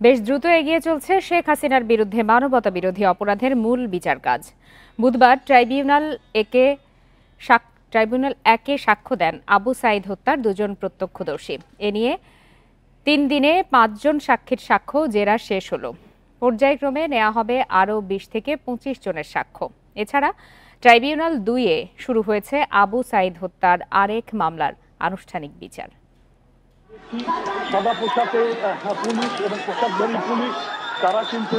বেশ দ্রুত এগিয়ে চলছে শেখ হাসিনার বিরুদ্ধে মানবতা বিরোধী অপরাধের মূল বিচার কাজ। বুধবার ট্রাইব্যুনাল একে সাক্ষ্য দেন আবু সাঈদ হত্যার দুজন প্রত্যক্ষদর্শী। এ নিয়ে 3 দিনে 5 জন সাক্ষীর সাক্ষ্য জেরা শেষ হলো। পর্যায়ক্রমে নেওয়া হবে আরও 20 থেকে 25 জনের সাক্ষ্য। এছাড়া ট্রাইব্যুনাল 2-এ শুরু হয়েছে আবু সাঈদ হত্যার আরেক মামলার আনুষ্ঠানিক বিচার। সাদা পোশাকে পুলিশ এবং পোশাকধারী পুলিশ তারা কিন্তু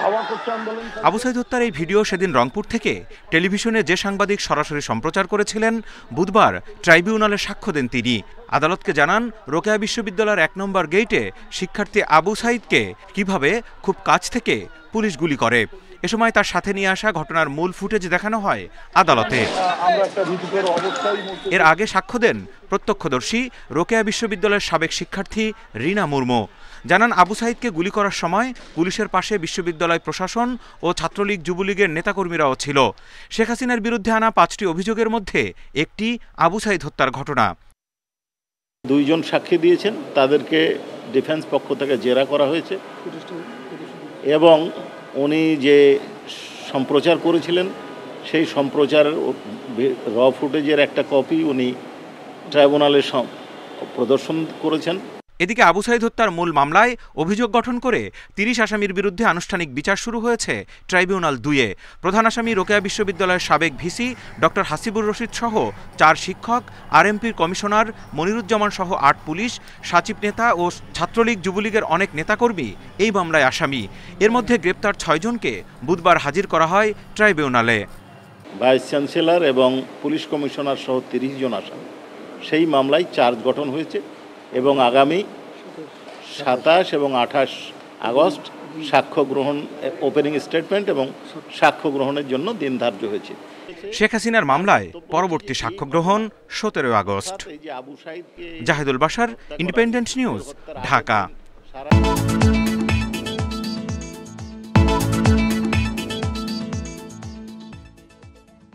ধাওয়া করছে আন্দোলন। আবু সাঈদ হত্যার এই ভিডিও সেদিন রংপুর থেকে টেলিভিশনে যে সাংবাদিক সরাসরি সম্প্রচার করেছিলেন, বুধবার ট্রাইব্যুনালে সাক্ষ্য দেন তিনি। আদালতকে জানান, রোকেয়া বিশ্ববিদ্যালয়ের 1 নম্বর গেইটে শিক্ষার্থী আবু সাঈদকে কিভাবে খুব কাছ থেকে পুলিশ গুলি করে। এ সময় তার সাথে নিয়ে আসা ঘটনার মূল ফুটেজ দেখানো হয় আদালতে। এর আগে সাক্ষ্য দেন প্রত্যক্ষদর্শী রোকেয়া বিশ্ববিদ্যালয়ের সাবেক শিক্ষার্থী রিনা মুর্মু। জানান, আবু সাঈদকে গুলি করার সময় পুলিশের পাশে বিশ্ববিদ্যালয় প্রশাসন ও ছাত্রলীগ যুবলীগের নেতাকর্মীরাও ছিল। শেখ হাসিনার বিরুদ্ধে আনা 5টি অভিযোগের মধ্যে একটি আবু সাঈদ হত্যার ঘটনা। 2 জন সাক্ষী দিয়েছেন, তাদেরকে ডিফেন্স পক্ষ থেকে জেরা করা হয়েছে এবং উনি যে সম্প্রচার করেছিলেন সেই সম্প্রচারের র ফুটেজের একটা কপি উনি ট্রাইব্যুনালে প্রদর্শন করেছেন। এদিকে আবু সাঈদ হত্যার মূল মামলায় অভিযোগ গঠন করে 30 আসামির বিরুদ্ধে আনুষ্ঠানিক বিচার শুরু হয়েছে ট্রাইব্যুনাল 2-এ। প্রধান আসামি রোকেয়া বিশ্ববিদ্যালয়ের সাবেক ভিসি ডক্টর হাসিবুর রশিদ সহ 4 শিক্ষক, আরএমপির কমিশনার মনিরুজ্জামান সহ 8 পুলিশ, সাচিব নেতা ও ছাত্রলীগ যুবলীগের অনেক নেতাকর্মী এই মামলায় আসামি। এর মধ্যে গ্রেপ্তার 6 জনকে বুধবার হাজির করা হয় ট্রাইব্যুনালে। ভাইস চ্যান্সেলর এবং পুলিশ কমিশনার সহ 30 জন আসামি সেই মামলায় চার্জ গঠন হয়েছে এবং আগামী 27 এবং 28 আগস্ট সাক্ষ্য গ্রহণ, ওপেনিং স্টেটমেন্ট এবং সাক্ষ্য গ্রহণের জন্য দিন ধার্য হয়েছে। শেখ হাসিনার মামলায় পরবর্তী সাক্ষ্য গ্রহণ 17 August. Zahidul Bashar, Independent News, Dhaka.